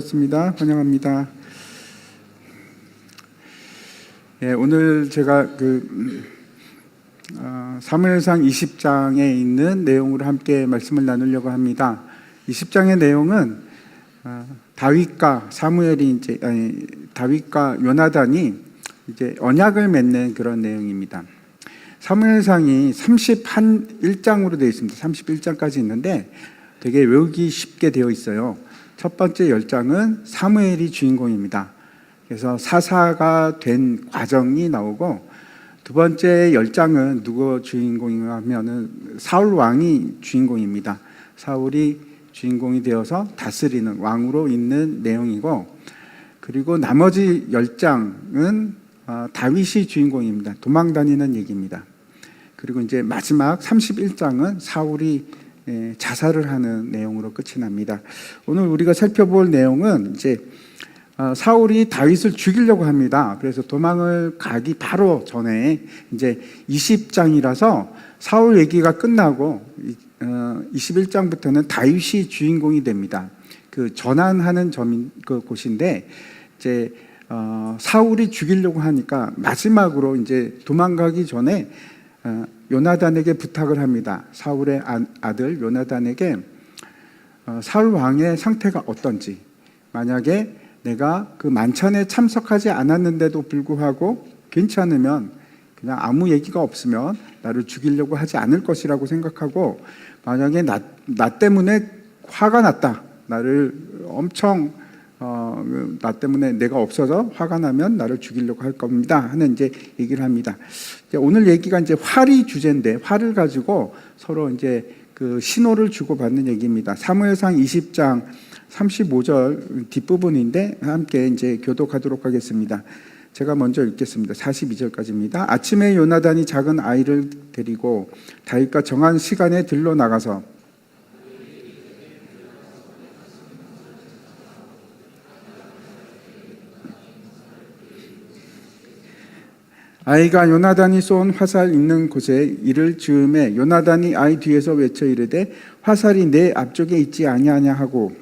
습니다. 환영합니다. 예, 오늘 제가 사무엘상 20장에 있는 내용으로 함께 말씀을 나누려고 합니다. 20장의 내용은 다윗과 요나단이 이제 언약을 맺는 그런 내용입니다. 사무엘상이 31장으로 되어 있습니다. 31장까지 있는데 되게 외우기 쉽게 되어 있어요. 첫 번째 10장은 사무엘이 주인공입니다. 그래서 사사가 된 과정이 나오고, 두 번째 10장은 누구 주인공인가 하면은 사울 왕이 주인공입니다. 사울이 주인공이 되어서 다스리는 왕으로 있는 내용이고, 그리고 나머지 10장은 다윗이 주인공입니다. 도망 다니는 얘기입니다. 그리고 이제 마지막 31장은 사울이 자살을 하는 내용으로 끝이 납니다. 오늘 우리가 살펴볼 내용은 이제 사울이 다윗을 죽이려고 합니다. 그래서 도망을 가기 바로 전에 이제 20장이라서 사울 얘기가 끝나고 21장부터는 다윗이 주인공이 됩니다. 그 전환하는 곳인데 이제 사울이 죽이려고 하니까 마지막으로 이제 도망가기 전에 요나단에게 부탁을 합니다. 사울의 아들 요나단에게 사울 왕의 상태가 어떤지, 만약에 내가 그 만찬에 참석하지 않았는데도 불구하고 괜찮으면, 그냥 아무 얘기가 없으면 나를 죽이려고 하지 않을 것이라고 생각하고, 만약에 나 때문에 화가 났다, 나를 엄청 나 때문에 내가 없어서 화가 나면 나를 죽이려고 할 겁니다 하는 이제 얘기를 합니다. 오늘 얘기가 이제 활이 주제인데, 활을 가지고 서로 이제 그 신호를 주고받는 얘기입니다. 사무엘상 20장 35절 뒷부분인데 함께 이제 교독하도록 하겠습니다. 제가 먼저 읽겠습니다. 42절까지입니다. 아침에 요나단이 작은 아이를 데리고 다윗과 정한 시간에 들러 나가서 아이가 요나단이 쏜 화살 있는 곳에 이를 즈음에 요나단이 아이 뒤에서 외쳐 이르되 화살이 내 앞쪽에 있지 아니하냐 하고,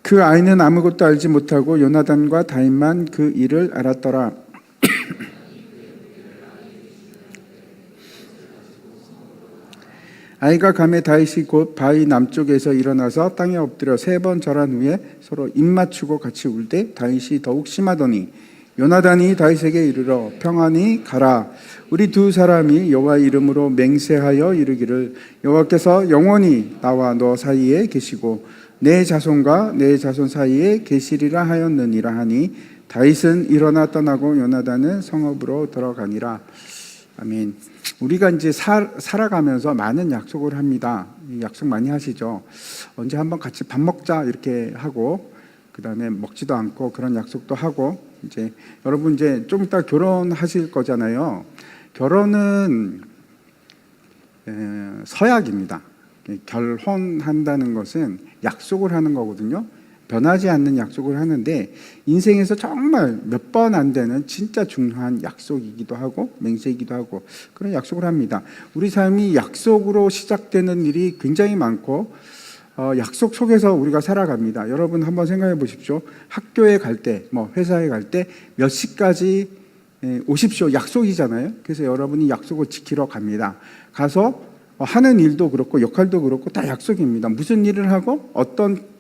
그 아이는 아무것도 알지 못하고 요나단과 다윗만 그 일을 알았더라. 아이가 가매 다윗이 곧 바위 남쪽에서 일어나서 땅에 엎드려 3번 절한 후에 서로 입 맞추고 같이 울되 다윗이 더욱 심하더니 요나단이 다윗에게 이르러 평안히 가라. 우리 두 사람이 여호와 이름으로 맹세하여 이르기를 여호와께서 영원히 나와 너 사이에 계시고 내 자손과 내 자손 사이에 계시리라 하였느니라 하니 다윗은 일어나 떠나고 요나단은 성읍으로 들어가니라. 아멘. 우리가 이제 살아가면서 많은 약속을 합니다. 약속 많이 하시죠. 언제 한번 같이 밥 먹자 이렇게 하고, 그 다음에 먹지도 않고 그런 약속도 하고, 이제 여러분 이제 좀 이따 결혼하실 거잖아요. 결혼은 서약입니다. 결혼한다는 것은 약속을 하는 거거든요. 변하지 않는 약속을 하는데, 인생에서 정말 몇 번 안 되는 진짜 중요한 약속이기도 하고 맹세이기도 하고 그런 약속을 합니다. 우리 삶이 약속으로 시작되는 일이 굉장히 많고 약속 속에서 우리가 살아갑니다. 여러분 한번 생각해 보십시오. 학교에 갈 때, 회사에 갈 때 몇 시까지 오십시오, 약속이잖아요. 그래서 여러분이 약속을 지키러 갑니다. 가서 하는 일도 그렇고 역할도 그렇고 다 약속입니다. 무슨 일을 하고 어떤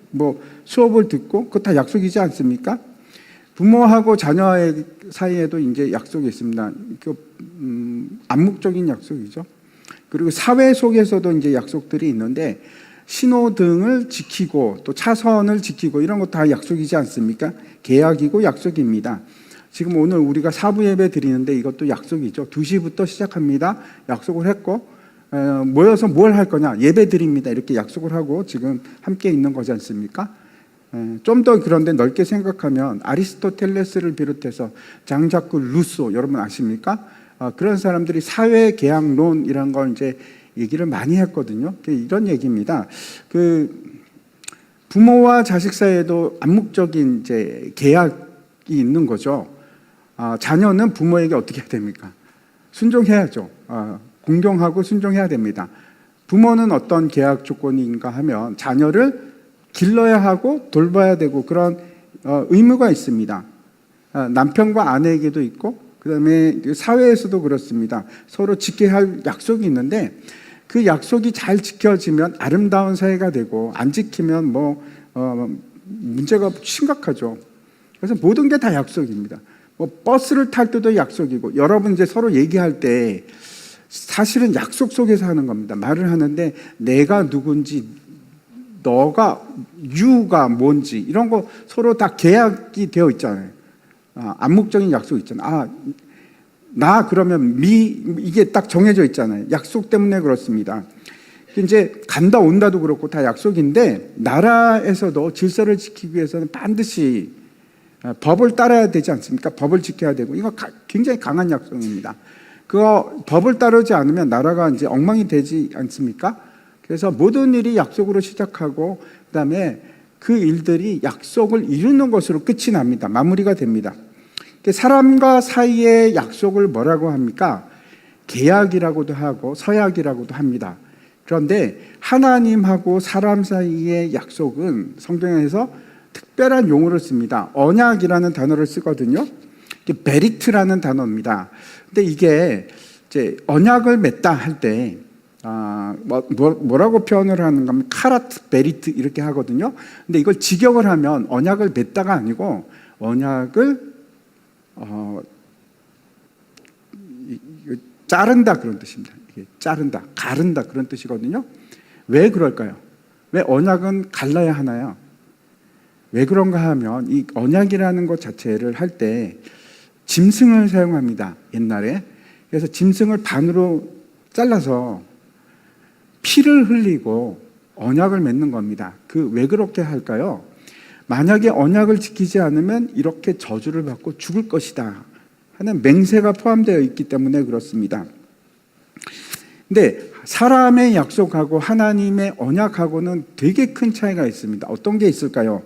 수업을 듣고 그거 다 약속이지 않습니까? 부모하고 자녀의 사이에도 이제 약속이 있습니다. 암묵적인 약속이죠. 그리고 사회 속에서도 이제 약속들이 있는데, 신호등을 지키고 또 차선을 지키고 이런 거 다 약속이지 않습니까? 계약이고 약속입니다. 지금 오늘 우리가 사부 예배 드리는데 이것도 약속이죠. 2시부터 시작합니다. 약속을 했고, 모여서 뭘 할 거냐, 예배 드립니다, 이렇게 약속을 하고 지금 함께 있는 거지 않습니까? 좀 더 그런데 넓게 생각하면 아리스토텔레스를 비롯해서 장자크 루소, 여러분 아십니까? 그런 사람들이 사회 계약론이라는 걸 이제 얘기를 많이 했거든요. 이런 얘기입니다. 부모와 자식 사이에도 암묵적인 이제 계약이 있는 거죠. 자녀는 부모에게 어떻게 해야 됩니까? 순종해야죠. 공경하고 순종해야 됩니다. 부모는 어떤 계약 조건인가 하면 자녀를 길러야 하고 돌봐야 되고 그런 의무가 있습니다. 남편과 아내에게도 있고 그다음에 사회에서도 그렇습니다. 서로 지켜야 할 약속이 있는데 그 약속이 잘 지켜지면 아름다운 사회가 되고 안 지키면 문제가 심각하죠. 그래서 모든 게 다 약속입니다. 버스를 탈 때도 약속이고 여러분 이제 서로 얘기할 때 사실은 약속 속에서 하는 겁니다. 말을 하는데 내가 누군지 너가 유가 뭔지 이런 거 서로 다 계약이 되어 있잖아요. 암묵적인 약속 있잖아요. 나 그러면 이게 딱 정해져 있잖아요. 약속 때문에 그렇습니다. 이제 간다 온다도 그렇고 다 약속인데 나라에서도 질서를 지키기 위해서는 반드시 법을 따라야 되지 않습니까? 법을 지켜야 되고 이거 굉장히 강한 약속입니다. 그거 법을 따르지 않으면 나라가 이제 엉망이 되지 않습니까? 그래서 모든 일이 약속으로 시작하고 그다음에 그 일들이 약속을 이루는 것으로 끝이 납니다. 마무리가 됩니다. 사람과 사이의 약속을 뭐라고 합니까? 계약이라고도 하고 서약이라고도 합니다. 그런데 하나님하고 사람 사이의 약속은 성경에서 특별한 용어를 씁니다. 언약이라는 단어를 쓰거든요. 베리트라는 단어입니다. 근데 이게 이제 언약을 맺다 할 때 뭐라고 표현을 하는가 하면 카라트 베리트 이렇게 하거든요. 근데 이걸 직역을 하면 언약을 맺다가 아니고 언약을 자른다 그런 뜻입니다. 자른다, 가른다 그런 뜻이거든요. 왜 그럴까요? 왜 언약은 갈라야 하나요? 왜 그런가 하면 이 언약이라는 것 자체를 할 때 짐승을 사용합니다. 옛날에. 그래서 짐승을 반으로 잘라서 피를 흘리고 언약을 맺는 겁니다. 왜 그렇게 할까요? 만약에 언약을 지키지 않으면 이렇게 저주를 받고 죽을 것이다 하는 맹세가 포함되어 있기 때문에 그렇습니다. 근데 사람의 약속하고 하나님의 언약하고는 되게 큰 차이가 있습니다. 어떤 게 있을까요?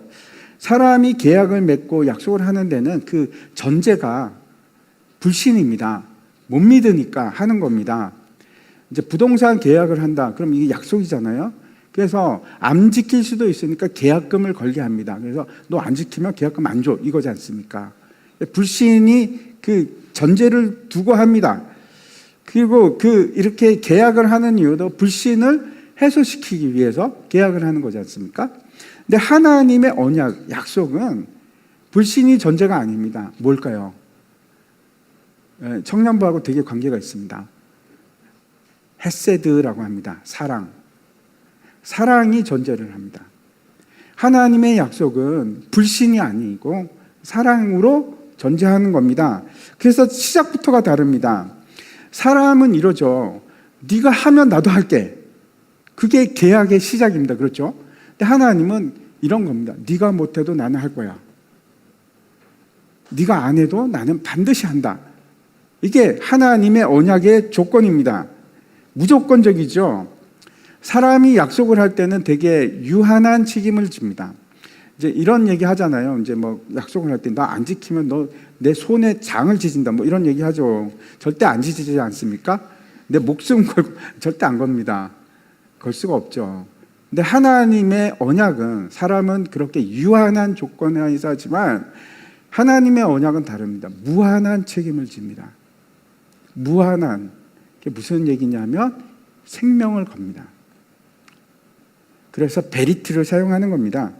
사람이 계약을 맺고 약속을 하는 데는 그 전제가 불신입니다. 못 믿으니까 하는 겁니다. 이제 부동산 계약을 한다. 그럼 이게 약속이잖아요. 그래서 안 지킬 수도 있으니까 계약금을 걸게 합니다. 그래서 너 안 지키면 계약금 안 줘. 이거지 않습니까? 불신이 그 전제를 두고 합니다. 그리고 이렇게 계약을 하는 이유도 불신을 해소시키기 위해서 계약을 하는 거지 않습니까? 근데 하나님의 언약, 약속은 불신이 전제가 아닙니다. 뭘까요? 청년부하고 되게 관계가 있습니다. 헤세드라고 합니다. 사랑. 사랑이 전제를 합니다. 하나님의 약속은 불신이 아니고 사랑으로 전제하는 겁니다. 그래서 시작부터가 다릅니다. 사람은 이러죠. 네가 하면 나도 할게. 그게 계약의 시작입니다. 그렇죠? 근데 하나님은 이런 겁니다. 네가 못해도 나는 할 거야. 네가 안 해도 나는 반드시 한다. 이게 하나님의 언약의 조건입니다. 무조건적이죠. 사람이 약속을 할 때는 되게 유한한 책임을 집니다. 이제 이런 얘기 하잖아요. 이제 약속을 할 때 나 안 지키면 너 내 손에 장을 지진다. 이런 얘기 하죠. 절대 안 지지지 않습니까? 내 목숨 걸고 절대 안 겁니다. 걸 수가 없죠. 근데 하나님의 언약은 사람은 그렇게 유한한 조건에 의해서 하지만 하나님의 언약은 다릅니다. 무한한 책임을 집니다. 무한한. 그게 무슨 얘기냐면 생명을 겁니다. 그래서 베리트를 사용하는 겁니다.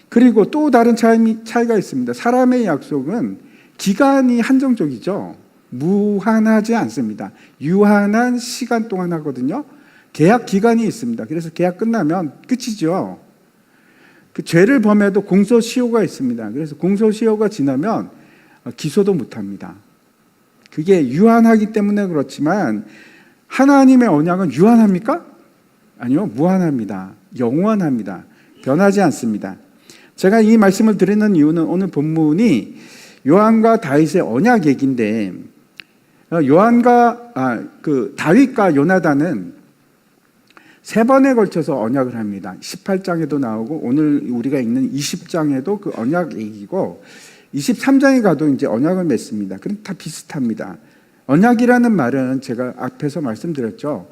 그리고 또 다른 차이가 있습니다. 사람의 약속은 기간이 한정적이죠. 무한하지 않습니다. 유한한 시간 동안 하거든요. 계약 기간이 있습니다. 그래서 계약 끝나면 끝이죠. 그 죄를 범해도 공소시효가 있습니다. 그래서 공소시효가 지나면 기소도 못합니다. 그게 유한하기 때문에 그렇지만 하나님의 언약은 유한합니까? 아니요, 무한합니다. 영원합니다. 변하지 않습니다. 제가 이 말씀을 드리는 이유는 오늘 본문이 요한과 다윗의 언약 얘기인데 다윗과 요나단은 3번에 걸쳐서 언약을 합니다. 18장에도 나오고 오늘 우리가 읽는 20장에도 그 언약 얘기고 23장에 가도 이제 언약을 맺습니다. 그럼 다 비슷합니다. 언약이라는 말은 제가 앞에서 말씀드렸죠.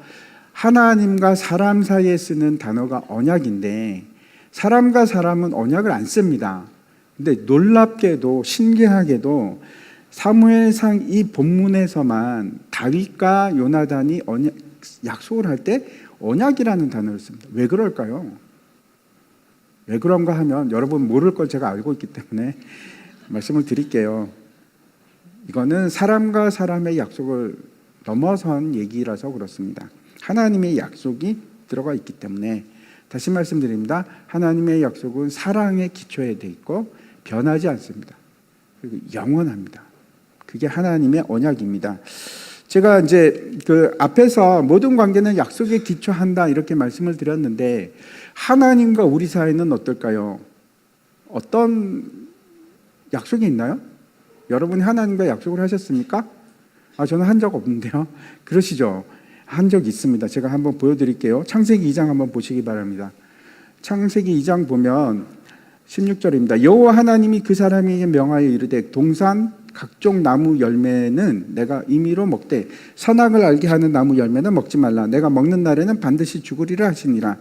하나님과 사람 사이에 쓰는 단어가 언약인데 사람과 사람은 언약을 안 씁니다. 근데 놀랍게도 신기하게도 사무엘상 이 본문에서만 다윗과 요나단이 약속을 할 때 언약이라는 단어를 씁니다. 왜 그럴까요? 왜 그런가 하면 여러분 모를 걸 제가 알고 있기 때문에 말씀을 드릴게요. 이거는 사람과 사람의 약속을 넘어선 얘기라서 그렇습니다. 하나님의 약속이 들어가 있기 때문에 다시 말씀드립니다. 하나님의 약속은 사랑에 기초에 돼 있고 변하지 않습니다. 그리고 영원합니다. 그게 하나님의 언약입니다. 제가 이제 그 앞에서 모든 관계는 약속에 기초한다 이렇게 말씀을 드렸는데 하나님과 우리 사이는 어떨까요? 어떤 약속이 있나요? 여러분이 하나님과 약속을 하셨습니까? 저는 한 적 없는데요. 그러시죠? 한 적 있습니다. 제가 한번 보여드릴게요. 창세기 2장 한번 보시기 바랍니다. 창세기 2장 보면 16절입니다. 여호와 하나님이 그 사람에게 명하여 이르되 동산 각종 나무 열매는 내가 임의로 먹되 선악을 알게 하는 나무 열매는 먹지 말라. 내가 먹는 날에는 반드시 죽으리라 하시니라.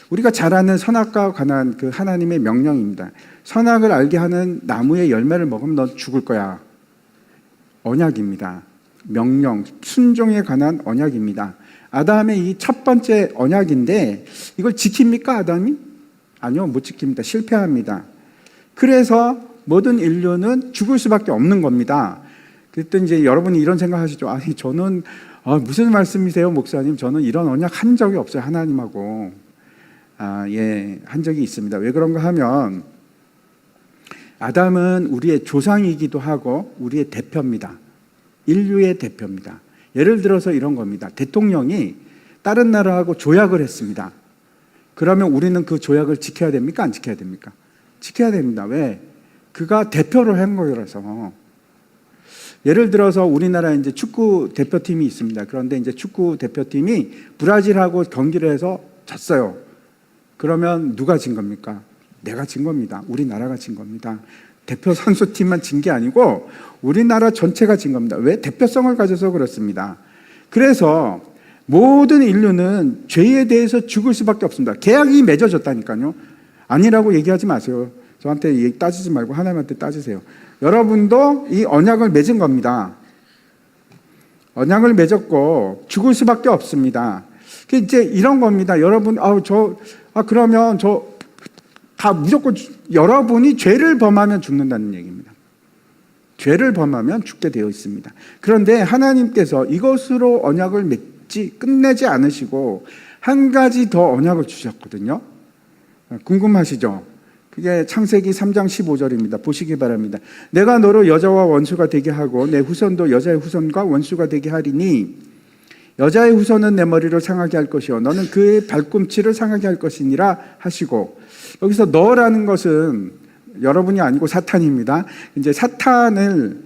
우리가 잘 아는 선악과 관한 그 하나님의 명령입니다. 선악을 알게 하는 나무의 열매를 먹으면 너 죽을 거야. 언약입니다. 명령, 순종에 관한 언약입니다. 아담의 이 첫 번째 언약인데 이걸 지킵니까 아담이? 아니요, 못 지킵니다. 실패합니다. 그래서 모든 인류는 죽을 수밖에 없는 겁니다. 그랬더니 이제 여러분이 이런 생각하시죠. 아니 저는 무슨 말씀이세요 목사님? 저는 이런 언약 한 적이 없어요 하나님하고. 한 적이 있습니다. 왜 그런가 하면 아담은 우리의 조상이기도 하고 우리의 대표입니다. 인류의 대표입니다. 예를 들어서 이런 겁니다. 대통령이 다른 나라하고 조약을 했습니다. 그러면 우리는 그 조약을 지켜야 됩니까? 안 지켜야 됩니까? 지켜야 됩니다. 왜? 그가 대표를 한 거라서. 예를 들어서 우리나라 이제 축구 대표팀이 있습니다. 그런데 이제 축구 대표팀이 브라질하고 경기를 해서 졌어요. 그러면 누가 진 겁니까? 내가 진 겁니다. 우리나라가 진 겁니다. 대표 선수팀만 진 게 아니고 우리나라 전체가 진 겁니다. 왜? 대표성을 가져서 그렇습니다. 그래서 모든 인류는 죄에 대해서 죽을 수밖에 없습니다. 계약이 맺어졌다니까요. 아니라고 얘기하지 마세요. 저한테 따지지 말고 하나님한테 따지세요. 여러분도 이 언약을 맺은 겁니다. 언약을 맺었고 죽을 수밖에 없습니다. 이제 이런 겁니다. 여러분, 그러면 다 무조건 여러분이 죄를 범하면 죽는다는 얘기입니다. 죄를 범하면 죽게 되어 있습니다. 그런데 하나님께서 이것으로 언약을 끝내지 않으시고 한 가지 더 언약을 주셨거든요. 궁금하시죠? 그게 창세기 3장 15절입니다. 보시기 바랍니다. 내가 너로 여자와 원수가 되게 하고 내 후손도 여자의 후손과 원수가 되게 하리니 여자의 후손은 내 머리를 상하게 할 것이요 너는 그의 발꿈치를 상하게 할 것이니라 하시고, 여기서 너라는 것은 여러분이 아니고 사탄입니다. 이제 사탄을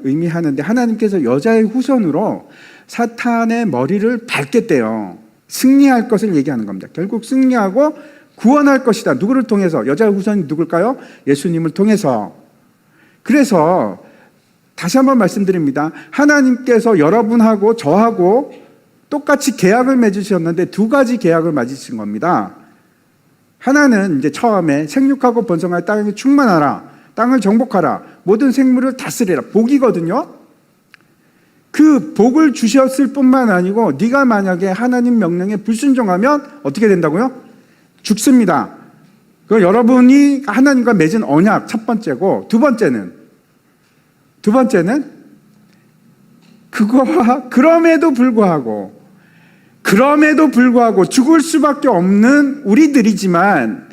의미하는데 하나님께서 여자의 후손으로 사탄의 머리를 밟겠대요. 승리할 것을 얘기하는 겁니다. 결국 승리하고 구원할 것이다. 누구를 통해서? 여자의 후손이 누굴까요? 예수님을 통해서. 그래서 다시 한번 말씀드립니다. 하나님께서 여러분하고 저하고 똑같이 계약을 맺으셨는데 두 가지 계약을 맺으신 겁니다. 하나는 이제 처음에 생육하고 번성하여 땅에 충만하라, 땅을 정복하라, 모든 생물을 다스리라. 복이거든요. 그 복을 주셨을 뿐만 아니고 네가 만약에 하나님 명령에 불순종하면 어떻게 된다고요? 죽습니다. 그 여러분이 하나님과 맺은 언약 첫 번째고, 두 번째는 그거와 그럼에도 불구하고 죽을 수밖에 없는 우리들이지만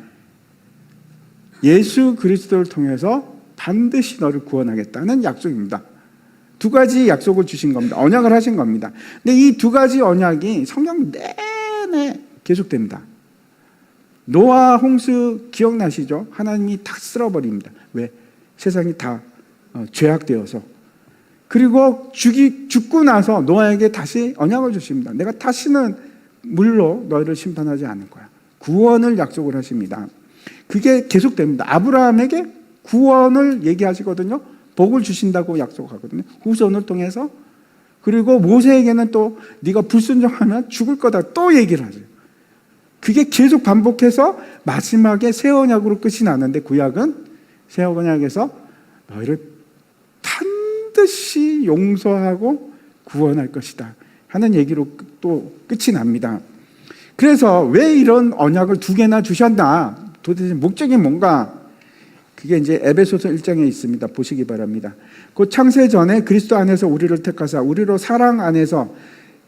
예수 그리스도를 통해서 반드시 너를 구원하겠다는 약속입니다. 두 가지 약속을 주신 겁니다. 언약을 하신 겁니다. 근데 이 두 가지 언약이 성경 내내 계속됩니다. 노아 홍수 기억나시죠? 하나님이 다 쓸어버립니다. 왜? 세상이 다 죄악되어서. 그리고 죽고 나서 노아에게 다시 언약을 주십니다. 내가 다시는 물로 너희를 심판하지 않을 거야. 구원을 약속을 하십니다. 그게 계속됩니다. 아브라함에게 구원을 얘기하시거든요. 복을 주신다고 약속하거든요. 후손을 통해서. 그리고 모세에게는 또 네가 불순종하면 죽을 거다 또 얘기를 하죠. 그게 계속 반복해서 마지막에 새 언약으로 끝이 나는데, 구약은 새 언약에서 너희를 반드시 용서하고 구원할 것이다 하는 얘기로 또 끝이 납니다. 그래서 왜 이런 언약을 2개나 주셨나, 도대체 목적이 뭔가, 그게 이제 에베소서 1장에 있습니다. 보시기 바랍니다. 곧 창세 전에 그리스도 안에서 우리를 택하사 우리로 사랑 안에서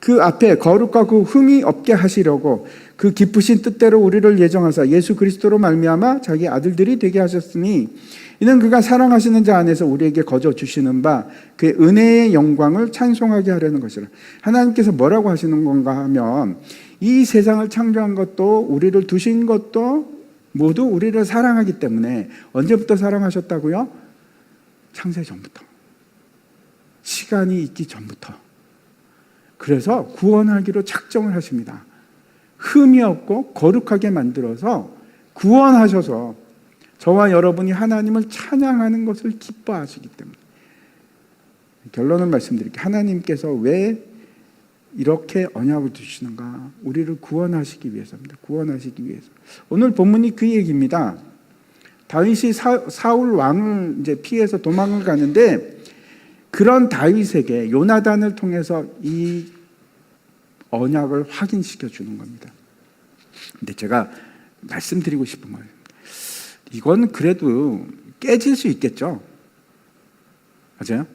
그 앞에 거룩과 그 흠이 없게 하시려고 그 기쁘신 뜻대로 우리를 예정하사 예수 그리스도로 말미암아 자기 아들들이 되게 하셨으니, 이는 그가 사랑하시는 자 안에서 우리에게 거저 주시는 바 그의 은혜의 영광을 찬송하게 하려는 것이라. 하나님께서 뭐라고 하시는 건가 하면, 이 세상을 창조한 것도 우리를 두신 것도 모두 우리를 사랑하기 때문에. 언제부터 사랑하셨다고요? 창세 전부터, 시간이 있기 전부터. 그래서 구원하기로 작정을 하십니다. 흠이 없고 거룩하게 만들어서 구원하셔서 저와 여러분이 하나님을 찬양하는 것을 기뻐하시기 때문에. 결론을 말씀드릴게요. 하나님께서 왜 이렇게 언약을 주시는가? 우리를 구원하시기 위해서입니다. 구원하시기 위해서. 오늘 본문이 그 얘기입니다. 다윗이 사울 왕을 이제 피해서 도망을 가는데, 그런 다윗에게 요나단을 통해서 이 언약을 확인시켜 주는 겁니다. 근데 제가 말씀드리고 싶은 거예요. 이건 그래도 깨질 수 있겠죠? 맞아요?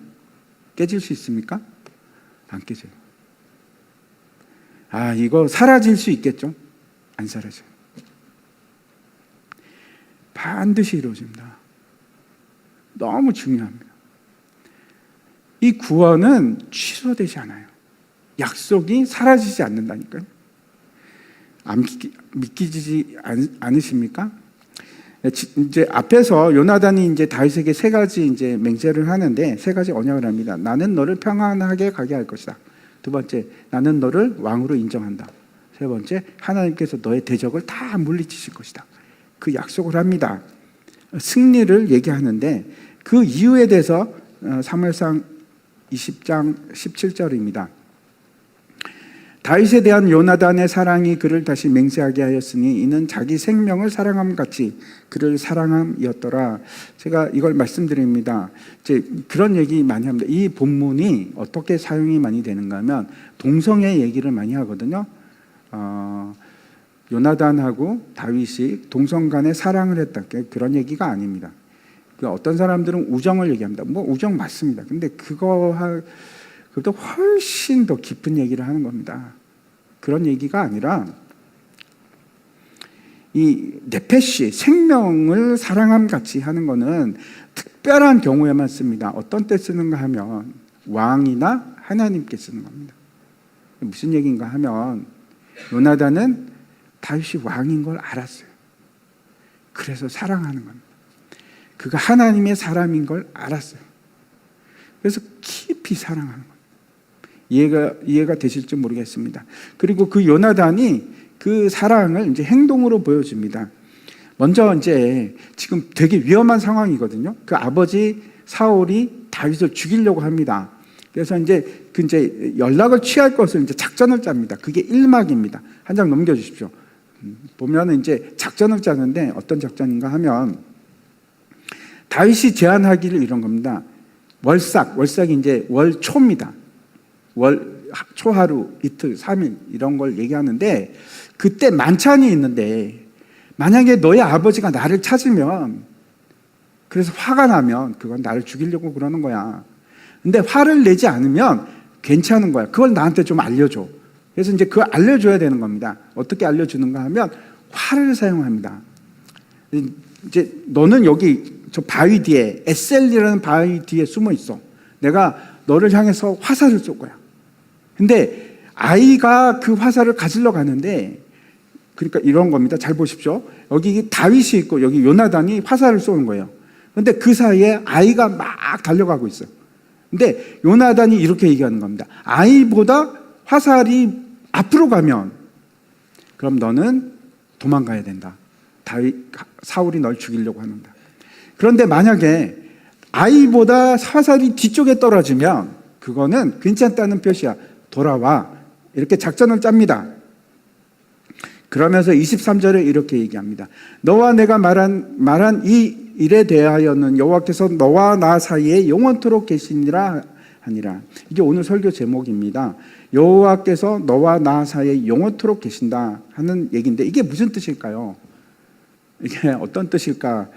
깨질 수 있습니까? 안 깨져요. 이거 사라질 수 있겠죠? 안 사라져요. 반드시 이루어집니다. 너무 중요합니다. 이 구원은 취소되지 않아요. 약속이 사라지지 않는다니까요. 믿기지 않으십니까? 이제 앞에서 요나단이 이제 다윗에게 3가지 이제 맹세를 하는데, 3가지 언약을 합니다. 나는 너를 평안하게 가게 할 것이다. 2번째, 나는 너를 왕으로 인정한다. 3번째, 하나님께서 너의 대적을 다 물리치실 것이다. 그 약속을 합니다. 승리를 얘기하는데, 그 이유에 대해서 사무엘상 20장 17절입니다. 다윗에 대한 요나단의 사랑이 그를 다시 맹세하게 하였으니 이는 자기 생명을 사랑함 같이 그를 사랑함이었더라. 제가 이걸 말씀드립니다. 이제 그런 얘기 많이 합니다. 이 본문이 어떻게 사용이 많이 되는가 하면 동성애 얘기를 많이 하거든요. 요나단하고 다윗이 동성 간에 사랑을 했다, 그런 얘기가 아닙니다. 어떤 사람들은 우정을 얘기합니다. 뭐 우정 맞습니다. 근데 그보다 훨씬 더 깊은 얘기를 하는 겁니다. 그런 얘기가 아니라 이 네페시, 생명을 사랑함 같이 하는 거는 특별한 경우에만 씁니다. 어떤 때 쓰는가 하면 왕이나 하나님께 쓰는 겁니다. 무슨 얘기인가 하면, 요나단은 다윗이 왕인 걸 알았어요. 그래서 사랑하는 겁니다. 그가 하나님의 사람인 걸 알았어요. 그래서 깊이 사랑하는 거예요. 이해가 되실지 모르겠습니다. 그리고 그 요나단이 그 사랑을 이제 행동으로 보여줍니다. 먼저 이제 지금 되게 위험한 상황이거든요. 그 아버지 사울이 다윗을 죽이려고 합니다. 그래서 이제 연락을 취할 것을 이제 작전을 짭니다. 그게 1막입니다. 한 장 넘겨주십시오. 보면 이제 작전을 짜는데 어떤 작전인가 하면, 다윗이 제안하기를 이런 겁니다. 월삭이 이제 월초입니다. 초하루, 이틀, 3일 이런 걸 얘기하는데, 그때 만찬이 있는데 만약에 너의 아버지가 나를 찾으면, 그래서 화가 나면 그건 나를 죽이려고 그러는 거야. 근데 화를 내지 않으면 괜찮은 거야. 그걸 나한테 좀 알려줘. 그래서 이제 그걸 알려줘야 되는 겁니다. 어떻게 알려주는가 하면 화를 사용합니다. 이제 너는 여기 저 바위 뒤에, 에셀이라는 바위 뒤에 숨어 있어. 내가 너를 향해서 화살을 쏠 거야. 근데 아이가 그 화살을 가지러 가는데, 그러니까 이런 겁니다. 잘 보십시오. 여기 다윗이 있고 여기 요나단이 화살을 쏘는 거예요. 근데 그 사이에 아이가 막 달려가고 있어요. 근데 요나단이 이렇게 얘기하는 겁니다. 아이보다 화살이 앞으로 가면 그럼 너는 도망가야 된다. 사울이 널 죽이려고 하는다. 그런데 만약에 아이보다 화살이 뒤쪽에 떨어지면 그거는 괜찮다는 표시야. 돌아와. 이렇게 작전을 짭니다. 그러면서 23절에 이렇게 얘기합니다. 너와 내가 말한 이 일에 대하여는 여호와께서 너와 나 사이에 영원토록 계시니라 하니라. 이게 오늘 설교 제목입니다. 여호와께서 너와 나 사이에 영원토록 계신다 하는 얘기인데 이게 무슨 뜻일까요? 이게 어떤 뜻일까?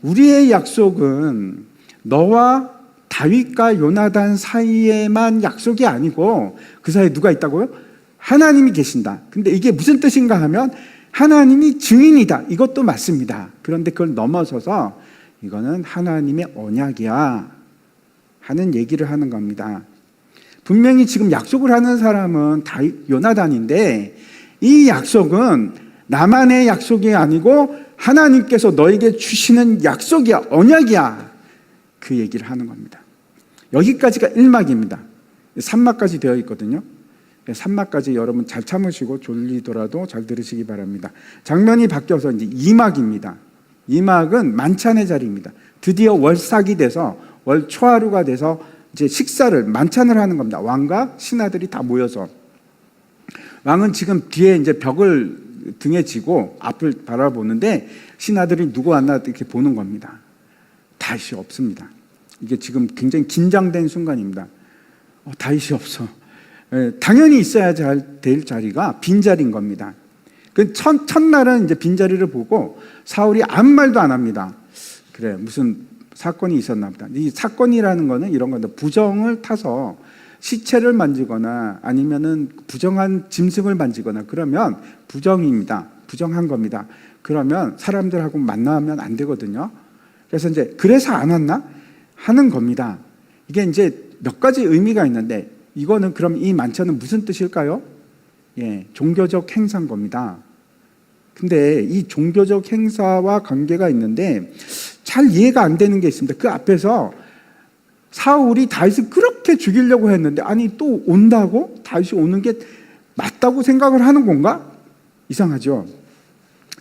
우리의 약속은 너와 다윗과 요나단 사이에만 약속이 아니고 그 사이에 누가 있다고요? 하나님이 계신다. 근데 이게 무슨 뜻인가 하면 하나님이 증인이다. 이것도 맞습니다. 그런데 그걸 넘어서서 이거는 하나님의 언약이야 하는 얘기를 하는 겁니다. 분명히 지금 약속을 하는 사람은 요나단인데 이 약속은 나만의 약속이 아니고 하나님께서 너에게 주시는 약속이야, 언약이야. 그 얘기를 하는 겁니다. 여기까지가 1막입니다. 3막까지 되어 있거든요. 3막까지 여러분 잘 참으시고 졸리더라도 잘 들으시기 바랍니다. 장면이 바뀌어서 이제 2막입니다. 2막은 만찬의 자리입니다. 드디어 월삭이 돼서 월 초하루가 돼서 이제 식사를 만찬을 하는 겁니다. 왕과 신하들이 다 모여서 왕은 지금 뒤에 이제 벽을 등에 지고 앞을 바라보는데 신하들이 누구 왔나 이렇게 보는 겁니다. 다윗이 없습니다. 이게 지금 굉장히 긴장된 순간입니다. 다윗이 없어. 당연히 있어야 될 자리가 빈자리인 겁니다. 그 첫날은 이제 빈자리를 보고 사울이 아무 말도 안 합니다. 그래, 무슨 사건이 있었나 보다. 이 사건이라는 거는 이런 건데 부정을 타서 시체를 만지거나 아니면은 부정한 짐승을 만지거나 그러면 부정입니다. 부정한 겁니다. 그러면 사람들하고 만나면 안 되거든요. 그래서 이제 그래서 안 왔나 하는 겁니다. 이게 이제 몇 가지 의미가 있는데 이거는 그럼 이 만찬은 무슨 뜻일까요? 예, 종교적 행사인 겁니다. 근데 이 종교적 행사와 관계가 있는데 잘 이해가 안 되는 게 있습니다. 그 앞에서 사울이 다윗을 그렇게 죽이려고 했는데 아니 또 온다고? 다윗이 오는 게 맞다고 생각을 하는 건가? 이상하죠.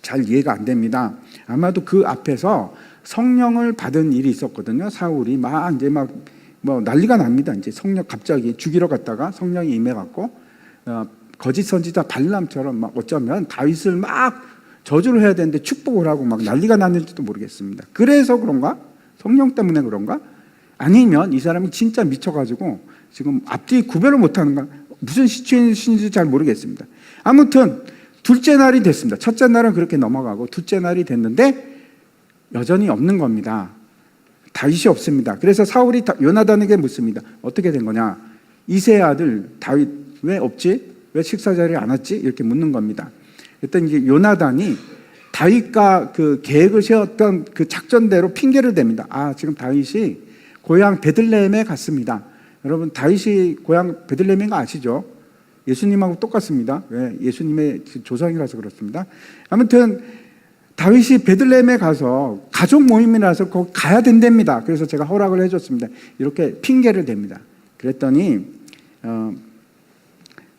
잘 이해가 안 됩니다. 아마도 그 앞에서 성령을 받은 일이 있었거든요. 사울이 뭐 난리가 납니다. 이제 성령 갑자기 죽이러 갔다가 성령이 임해갖고 거짓 선지자 발람처럼 막 어쩌면 다윗을 막 저주를 해야 되는데 축복을 하고 막 난리가 났는지도 모르겠습니다. 그래서 그런가? 성령 때문에 그런가? 아니면 이 사람이 진짜 미쳐가지고 지금 앞뒤 구별을 못하는가? 무슨 시츄에이션인지 잘 모르겠습니다. 아무튼 둘째 날이 됐습니다. 첫째 날은 그렇게 넘어가고 둘째 날이 됐는데 여전히 없는 겁니다. 다윗이 없습니다. 그래서 사울이 요나단에게 묻습니다. 어떻게 된 거냐? 이새의 아들 다윗 왜 없지? 왜 식사 자리에 안 왔지? 이렇게 묻는 겁니다. 그랬더니 이제 요나단이 다윗과 그 계획을 세웠던 그 작전대로 핑계를 댑니다. 지금 다윗이 고향 베들레헴에 갔습니다. 여러분 다윗이 고향 베들레헴인 거 아시죠? 예수님하고 똑같습니다. 왜? 예수님의 조상이라서 그렇습니다. 아무튼 다윗이 베들레헴에 가서 가족 모임이라서 거기 가야 된답니다. 그래서 제가 허락을 해줬습니다. 이렇게 핑계를 댑니다. 그랬더니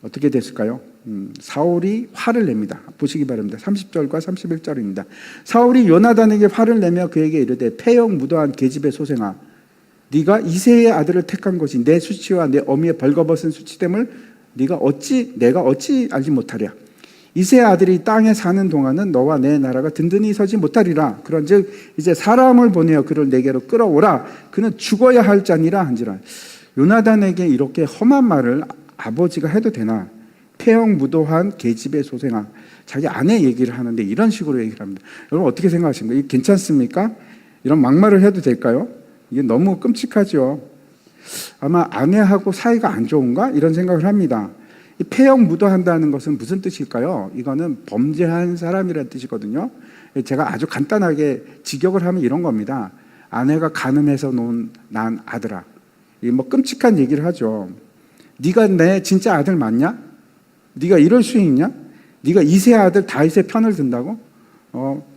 어떻게 됐을까요? 사울이 화를 냅니다. 보시기 바랍니다. 30절과 31절입니다. 사울이 요나단에게 화를 내며 그에게 이르되 폐역 무도한 계집의 소생아 네가 이새의 아들을 택한 것이 내 수치와 내 어미의 벌거벗은 수치됨을 내가 어찌 알지 못하랴. 이새의 아들이 땅에 사는 동안은 너와 내 나라가 든든히 서지 못하리라. 그런즉 이제 사람을 보내어 그를 내게로 끌어오라. 그는 죽어야 할 자니라 한지라. 요나단에게 이렇게 험한 말을 아버지가 해도 되나? 폐역무도한 계집의 소생아. 자기 아내 얘기를 하는데 이런 식으로 얘기를 합니다. 여러분 어떻게 생각하십니까? 이게 괜찮습니까? 이런 막말을 해도 될까요? 이게 너무 끔찍하죠. 아마 아내하고 사이가 안 좋은가? 이런 생각을 합니다. 이 폐역무도한다는 것은 무슨 뜻일까요? 이거는 범죄한 사람이라는 뜻이거든요. 제가 아주 간단하게 직역을 하면 이런 겁니다. 아내가 간음해서 난 아들아. 이 뭐 끔찍한 얘기를 하죠. 네가 내 진짜 아들 맞냐? 네가 이럴 수 있냐? 네가 이새 아들 다윗의 편을 든다고?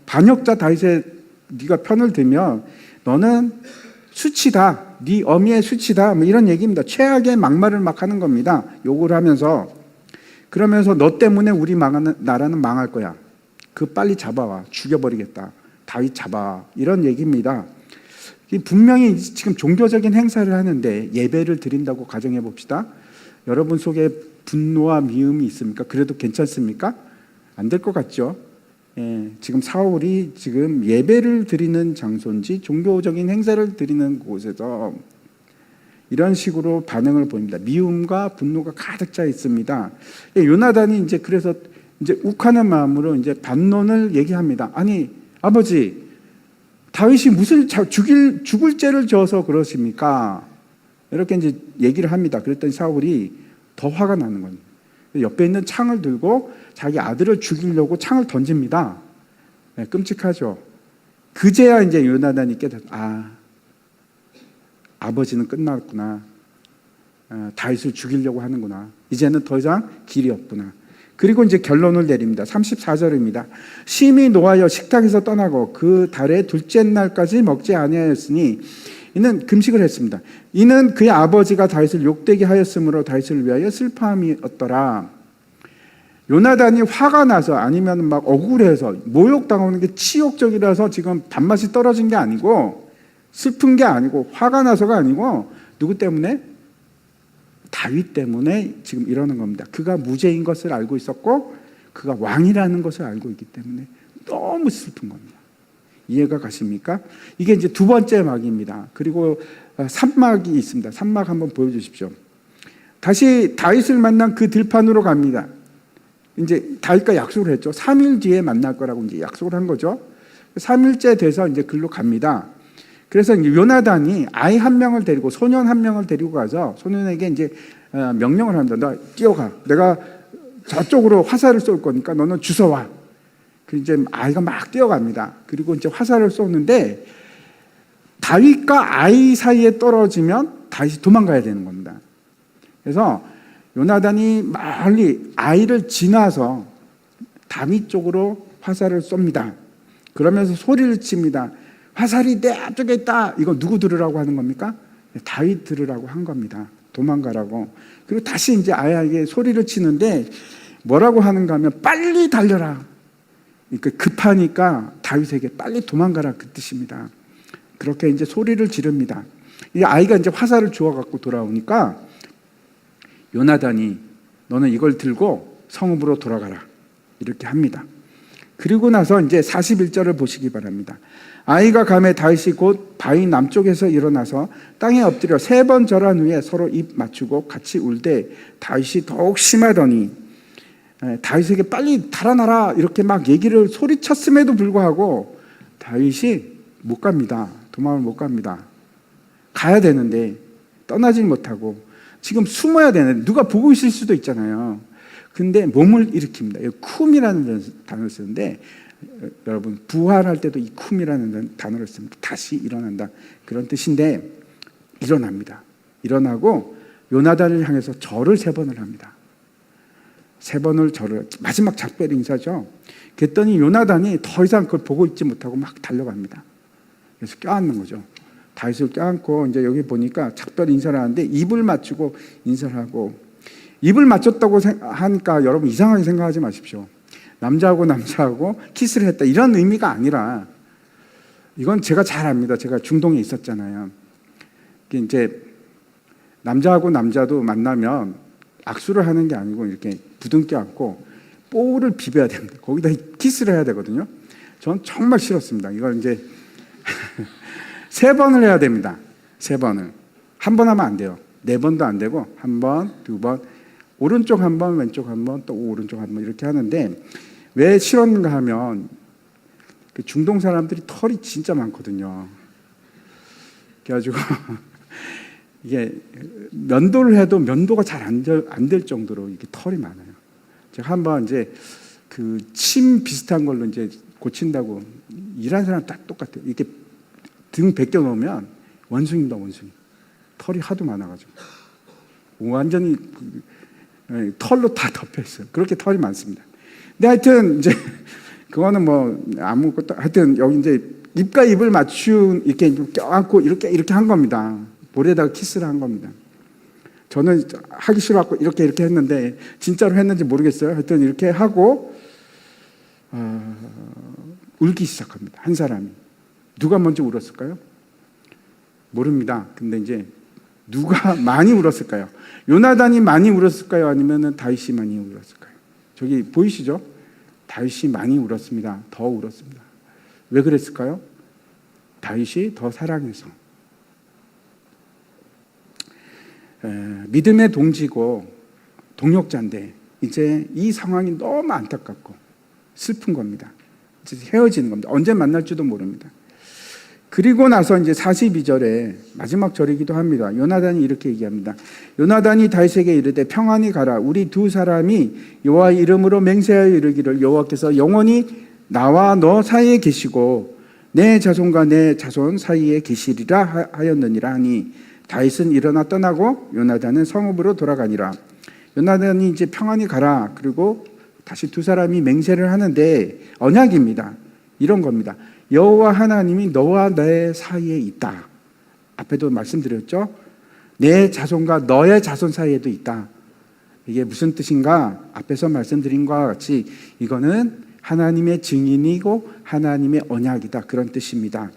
반역자 다윗의 네가 편을 들면 너는 수치다. 네 어미의 수치다. 뭐 이런 얘기입니다. 최악의 막말을 막 하는 겁니다. 욕을 하면서. 그러면서 너 때문에 우리 나라는 망할 거야. 그 빨리 잡아와. 죽여버리겠다. 다윗 잡아. 이런 얘기입니다. 분명히 지금 종교적인 행사를 하는데 예배를 드린다고 가정해 봅시다. 여러분 속에 분노와 미움이 있습니까? 그래도 괜찮습니까? 안 될 것 같죠? 예, 지금 사울이 지금 예배를 드리는 장소인지 종교적인 행사를 드리는 곳에서 이런 식으로 반응을 보입니다. 미움과 분노가 가득 차 있습니다. 요나단이 이제 그래서 이제 욱하는 마음으로 이제 반론을 얘기합니다. 아니, 아버지, 다윗이 무슨 죽을 죄를 져서 그러십니까? 이렇게 이제 얘기를 합니다. 그랬더니 사울이 더 화가 나는 겁니다. 옆에 있는 창을 들고 자기 아들을 죽이려고 창을 던집니다. 네, 끔찍하죠. 그제야 이제 요나단이 깨닫, 아버지는 끝났구나. 다윗을 죽이려고 하는구나. 이제는 더 이상 길이 없구나. 그리고 이제 결론을 내립니다. 34절입니다. 심히 노하여 식탁에서 떠나고 그 달의 둘째 날까지 먹지 아니하였으니 이는 금식을 했습니다. 이는 그의 아버지가 다윗을 욕되게 하였으므로 다윗을 위하여 슬퍼함이었더라. 요나단이 화가 나서 아니면 막 억울해서 모욕당하는 게 치욕적이라서 지금 밥맛이 떨어진 게 아니고 슬픈 게 아니고 화가 나서가 아니고 누구 때문에? 다윗 때문에 지금 이러는 겁니다. 그가 무죄인 것을 알고 있었고 그가 왕이라는 것을 알고 있기 때문에 너무 슬픈 겁니다. 이해가 가십니까? 이게 이제 두 번째 막입니다. 그리고 3막이 있습니다. 3막 한번 보여주십시오. 다시 다윗을 만난 그 들판으로 갑니다. 이제 다윗과 약속을 했죠. 3일 뒤에 만날 거라고 이제 약속을 한 거죠. 3일째 돼서 이제 글로 갑니다. 그래서 이제 요나단이 아이 한 명을 데리고 소년 한 명을 데리고 가서 소년에게 이제 명령을 합니다. 너 뛰어가. 내가 저쪽으로 화살을 쏠 거니까 너는 주워와. 그 이제 아이가 막 뛰어갑니다. 그리고 이제 화살을 쏘는데 다윗과 아이 사이에 떨어지면 다윗이 도망가야 되는 겁니다. 그래서 요나단이 멀리 아이를 지나서 다윗 쪽으로 화살을 쏩니다. 그러면서 소리를 칩니다. 화살이 내 앞쪽에 있다. 이거 누구 들으라고 하는 겁니까? 다윗 들으라고 한 겁니다. 도망가라고. 그리고 다시 이제 아이에게 소리를 치는데 뭐라고 하는가 하면 빨리 달려라. 그러니까 급하니까 다윗에게 빨리 도망가라 그 뜻입니다. 그렇게 이제 소리를 지릅니다. 이 아이가 이제 화살을 주워 갖고 돌아오니까 요나단이 너는 이걸 들고 성읍으로 돌아가라. 이렇게 합니다. 그리고 나서 이제 41절을 보시기 바랍니다. 아이가 가매 다윗이 곧 바위 남쪽에서 일어나서 땅에 엎드려 3번 절한 후에 서로 입 맞추고 같이 울되 다윗이 더욱 심하더니 다윗에게 빨리 달아나라 이렇게 막 얘기를 소리쳤음에도 불구하고 다윗이 못 갑니다. 도망을 못 갑니다. 가야 되는데 떠나질 못하고 지금 숨어야 되는데 누가 보고 있을 수도 있잖아요. 근데 몸을 일으킵니다. 쿰이라는 단어를 쓰는데 여러분 부활할 때도 이 쿰이라는 단어를 씁니다. 다시 일어난다 그런 뜻인데 일어납니다. 일어나고 요나단을 향해서 절을 3번을 합니다. 3번을 절을 마지막 작별 인사죠. 그랬더니 요나단이 더 이상 그걸 보고 있지 못하고 막 달려갑니다. 그래서 껴안는 거죠. 다윗을 껴안고 이제 여기 보니까 작별 인사를 하는데 입을 맞추고 인사를 하고 입을 맞췄다고 하니까 여러분 이상하게 생각하지 마십시오. 남자하고 남자하고 키스를 했다 이런 의미가 아니라 이건 제가 잘 압니다. 제가 중동에 있었잖아요. 이제 남자하고 남자도 만나면 악수를 하는 게 아니고 이렇게 부둥켜 안고 뽀를 비벼야 됩니다. 거기다 키스를 해야 되거든요. 전 정말 싫었습니다. 이걸 이제 3번을 해야 됩니다. 3번을. 한 번 하면 안 돼요. 4번도 안 되고 1번, 2번, 오른쪽 1번, 왼쪽 1번, 또 오른쪽 1번 이렇게 하는데 왜 싫었는가 하면 그 중동 사람들이 털이 진짜 많거든요. 그래가지고 이게 면도를 해도 면도가 잘 안 될 정도로 이게 털이 많아요. 제가 한번 이제 그 침 비슷한 걸로 이제 고친다고 일하는 사람 딱 똑같아요. 이렇게 등 벗겨 놓으면 원숭이다 원숭이. 털이 하도 많아가지고 완전히 털로 다 덮여 있어요. 그렇게 털이 많습니다. 근데 하여튼 이제 그거는 뭐 아무것도 하여튼 여기 이제 입과 입을 맞춘 이렇게 껴안고 이렇게 한 겁니다. 볼에다가 키스를 한 겁니다. 저는 하기 싫어갖고 이렇게 했는데 진짜로 했는지 모르겠어요. 하여튼 이렇게 하고 울기 시작합니다. 한 사람이. 누가 먼저 울었을까요? 모릅니다. 근데 이제 누가 많이 울었을까요? 요나단이 많이 울었을까요? 아니면 다윗이 많이 울었을까요? 저기 보이시죠? 다윗이 많이 울었습니다. 더 울었습니다. 왜 그랬을까요? 다윗이 더 사랑해서. 믿음의 동지고 동역자인데 이제 이 상황이 너무 안타깝고 슬픈 겁니다. 이제 헤어지는 겁니다. 언제 만날지도 모릅니다. 그리고 나서 이제 42절에 마지막 절이기도 합니다. 요나단이 이렇게 얘기합니다. 요나단이 다윗에게 이르되 평안히 가라. 우리 두 사람이 여호와의 이름으로 맹세하여 이르기를 여호와께서 영원히 나와 너 사이에 계시고 내 자손과 내 자손 사이에 계시리라 하였느니라 하니 다윗은 일어나 떠나고 요나단은 성읍으로 돌아가니라. 요나단이 이제 평안히 가라. 그리고 다시 두 사람이 맹세를 하는데 언약입니다. 이런 겁니다. 여호와 하나님이 너와 내 사이에 있다. 앞에도 말씀드렸죠. 내 자손과 너의 자손 사이에도 있다. 이게 무슨 뜻인가? 앞에서 말씀드린 것과 같이 이거는 하나님의 증인이고 하나님의 언약이다. 그런 뜻입니다.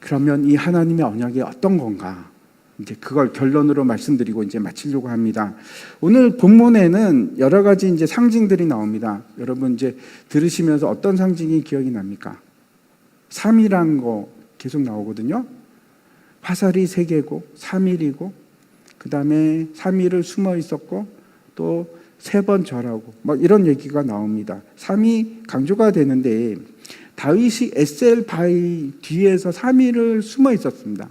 그러면 이 하나님의 언약이 어떤 건가? 이제 그걸 결론으로 말씀드리고 이제 마치려고 합니다. 오늘 본문에는 여러 가지 이제 상징들이 나옵니다. 여러분 이제 들으시면서 어떤 상징이 기억이 납니까? 3이란 거 계속 나오거든요. 화살이 3개고 3일이고 그 다음에 3일을 숨어 있었고 또 3번 절하고 막 이런 얘기가 나옵니다. 3이 강조가 되는데 다윗이 에셀 바위 뒤에서 3일을 숨어 있었습니다.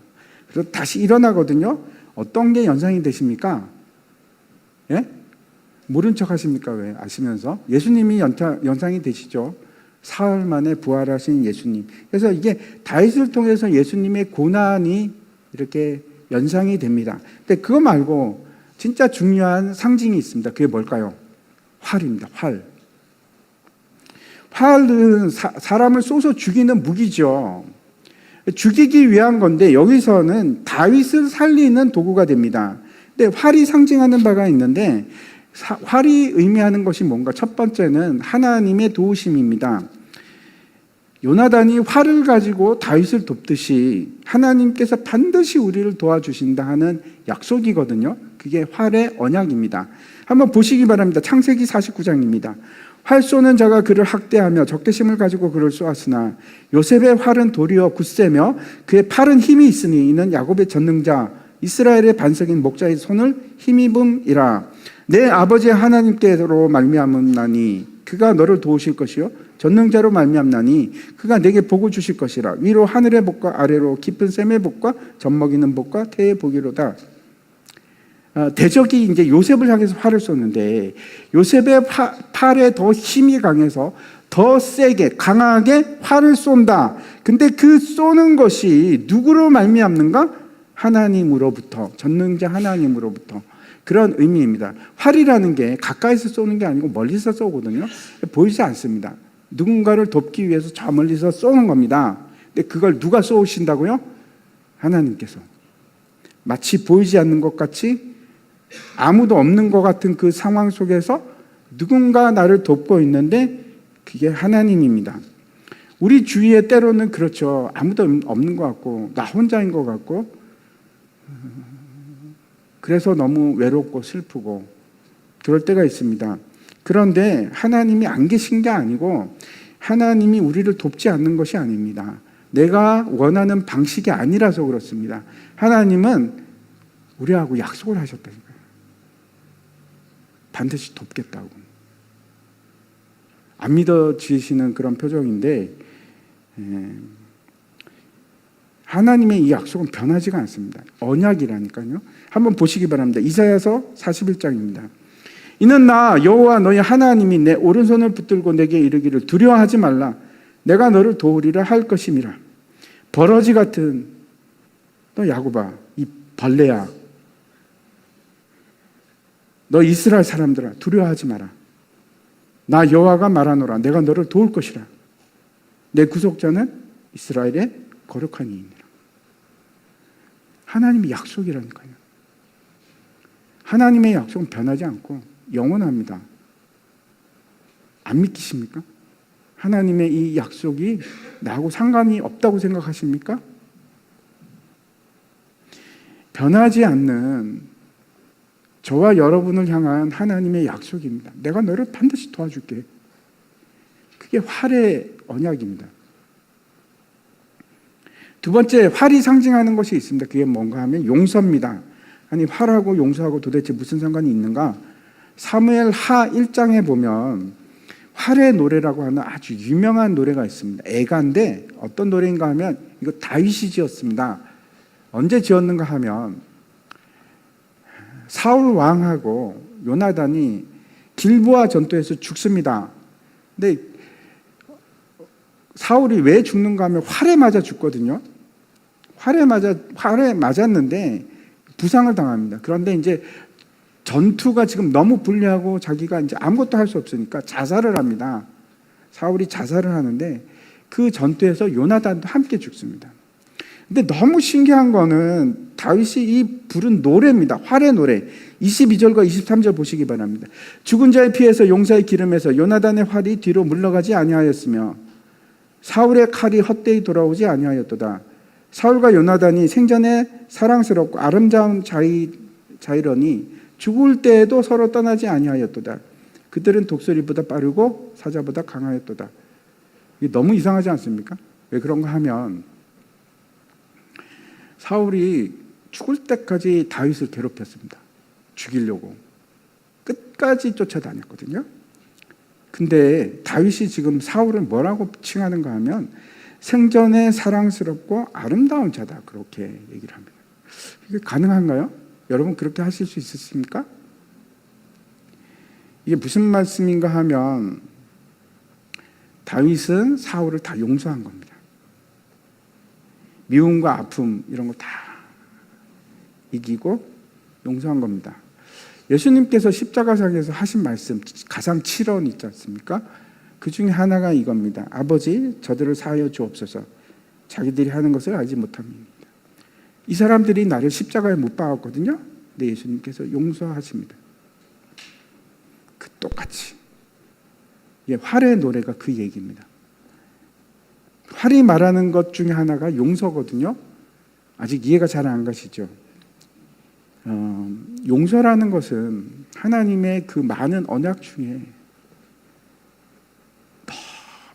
그래서 다시 일어나거든요. 어떤 게 연상이 되십니까? 예? 모른 척 하십니까? 왜? 아시면서. 예수님이 연상이 되시죠? 사흘 만에 부활하신 예수님. 그래서 이게 다윗을 통해서 예수님의 고난이 이렇게 연상이 됩니다. 근데 그거 말고 진짜 중요한 상징이 있습니다. 그게 뭘까요? 활입니다. 활. 활은 사람을 쏘서 죽이는 무기죠. 죽이기 위한 건데 여기서는 다윗을 살리는 도구가 됩니다. 근데 활이 상징하는 바가 있는데 활이 의미하는 것이 뭔가? 첫 번째는 하나님의 도우심입니다. 요나단이 활을 가지고 다윗을 돕듯이 하나님께서 반드시 우리를 도와주신다 하는 약속이거든요. 그게 활의 언약입니다. 한번 보시기 바랍니다. 창세기 49장입니다. 활 쏘는 자가 그를 학대하며 적개심을 가지고 그를 쏘았으나 요셉의 활은 도리어 굳세며 그의 팔은 힘이 있으니 이는 야곱의 전능자 이스라엘의 반석인 목자의 손을 힘입음이라. 내 아버지 하나님께로 말미암나니 그가 너를 도우실 것이요 전능자로 말미암나니 그가 내게 복을 주실 것이라. 위로 하늘의 복과 아래로 깊은 샘의 복과 젖먹이는 복과 태의 복이로다. 대적이 이제 요셉을 향해서 활을 쏘는데 요셉의 팔에 더 힘이 강해서 더 세게 강하게 활을 쏜다. 근데 그 쏘는 것이 누구로 말미암는가? 하나님으로부터, 전능자 하나님으로부터. 그런 의미입니다. 활이라는 게 가까이서 쏘는 게 아니고 멀리서 쏘거든요. 보이지 않습니다. 누군가를 돕기 위해서 저 멀리서 쏘는 겁니다. 근데 그걸 누가 쏘신다고요? 하나님께서. 마치 보이지 않는 것 같이 아무도 없는 것 같은 그 상황 속에서 누군가 나를 돕고 있는데 그게 하나님입니다. 우리 주위에 때로는 그렇죠. 아무도 없는 것 같고 나 혼자인 것 같고 그래서 너무 외롭고 슬프고 그럴 때가 있습니다. 그런데 하나님이 안 계신 게 아니고 하나님이 우리를 돕지 않는 것이 아닙니다. 내가 원하는 방식이 아니라서 그렇습니다. 하나님은 우리하고 약속을 하셨다니까요. 반드시 돕겠다고. 안 믿어지시는 그런 표정인데 하나님의 이 약속은 변하지가 않습니다. 언약이라니까요. 한번 보시기 바랍니다. 이사야서 41장입니다. 이는 나 여호와 너희 하나님이 내 오른손을 붙들고 내게 이르기를 두려워하지 말라. 내가 너를 도우리라 할 것임이라. 버러지 같은 너 야곱아, 이 벌레야. 너 이스라엘 사람들아, 두려워하지 마라. 나 여호와가 말하노라. 내가 너를 도울 것이라. 내 구속자는 이스라엘의 거룩한 이이니라. 하나님의 약속이라니까요. 하나님의 약속은 변하지 않고 영원합니다. 안 믿기십니까? 하나님의 이 약속이 나하고 상관이 없다고 생각하십니까? 변하지 않는 저와 여러분을 향한 하나님의 약속입니다. 내가 너를 반드시 도와줄게. 그게 활의 언약입니다. 두 번째, 활이 상징하는 것이 있습니다. 그게 뭔가 하면 용서입니다. 아니, 활하고 용서하고 도대체 무슨 상관이 있는가? 사무엘 하 1장에 보면 활의 노래라고 하는 아주 유명한 노래가 있습니다. 애가인데 어떤 노래인가 하면 이거 다윗이 지었습니다. 언제 지었는가 하면 사울 왕하고 요나단이 길보아 전투에서 죽습니다. 근데 사울이 왜 죽는가 하면 활에 맞아 죽거든요. 활에 맞았는데 부상을 당합니다. 그런데 이제 전투가 지금 너무 불리하고 자기가 이제 아무것도 할 수 없으니까 자살을 합니다. 사울이 자살을 하는데 그 전투에서 요나단도 함께 죽습니다. 근데 너무 신기한 거는 다윗이 이 부른 노래입니다. 활의 노래. 22절과 23절 보시기 바랍니다. 죽은 자의 피에서 용사의 기름에서 요나단의 활이 뒤로 물러가지 아니하였으며 사울의 칼이 헛되이 돌아오지 아니하였도다. 사울과 요나단이 생전에 사랑스럽고 아름다운 자이러니 죽을 때에도 서로 떠나지 아니하였도다. 그들은 독수리보다 빠르고 사자보다 강하였도다. 이게 너무 이상하지 않습니까? 왜 그런가 하면 사울이 죽을 때까지 다윗을 괴롭혔습니다. 죽이려고. 끝까지 쫓아다녔거든요. 근데 다윗이 지금 사울을 뭐라고 칭하는가 하면 생전에 사랑스럽고 아름다운 자다. 그렇게 얘기를 합니다. 이게 가능한가요? 여러분 그렇게 하실 수 있으십니까? 이게 무슨 말씀인가 하면 다윗은 사울을 다 용서한 겁니다. 미움과 아픔 이런 거 다 이기고 용서한 겁니다. 예수님께서 십자가상에서 하신 말씀 가상 7원 있지 않습니까? 그 중에 하나가 이겁니다. 아버지 저들을 사하여 주옵소서. 자기들이 하는 것을 알지 못합니다. 이 사람들이 나를 십자가에 못 박았거든요. 근데 예수님께서 용서하십니다. 그 똑같이 활의 노래가 그 얘기입니다. 활이 말하는 것 중에 하나가 용서거든요. 아직 이해가 잘 안 가시죠? 용서라는 것은 하나님의 그 많은 언약 중에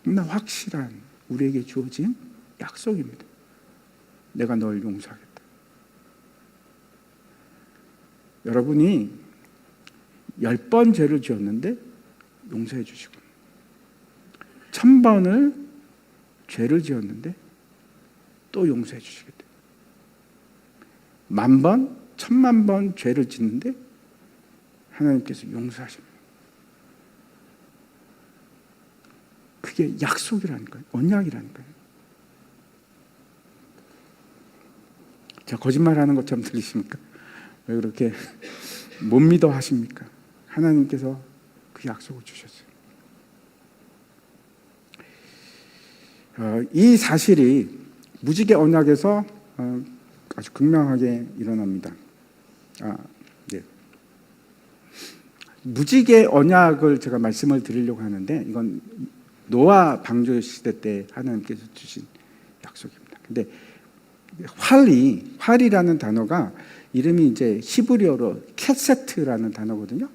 너무나 확실한 우리에게 주어진 약속입니다. 내가 널 용서하겠다. 여러분이 10번 죄를 지었는데 용서해 주시고 1000번을 죄를 지었는데 또 용서해 주시겠다. 10,000번, 10,000,000번 죄를 짓는데 하나님께서 용서하십니다. 그게 약속이라니까요. 언약이라니까요. 제가 거짓말하는 것처럼 들리십니까? 왜 그렇게 못 믿어 하십니까? 하나님께서 그 약속을 주셨어요. 이 사실이 무지개 언약에서 아주 극명하게 일어납니다. 네. 무지개 언약을 제가 말씀을 드리려고 하는데 이건 노아 방주 시대 때 하나님께서 주신 약속입니다. 근데 활이라는 단어가 이름이 이제 히브리어로 캐세트라는 단어거든요.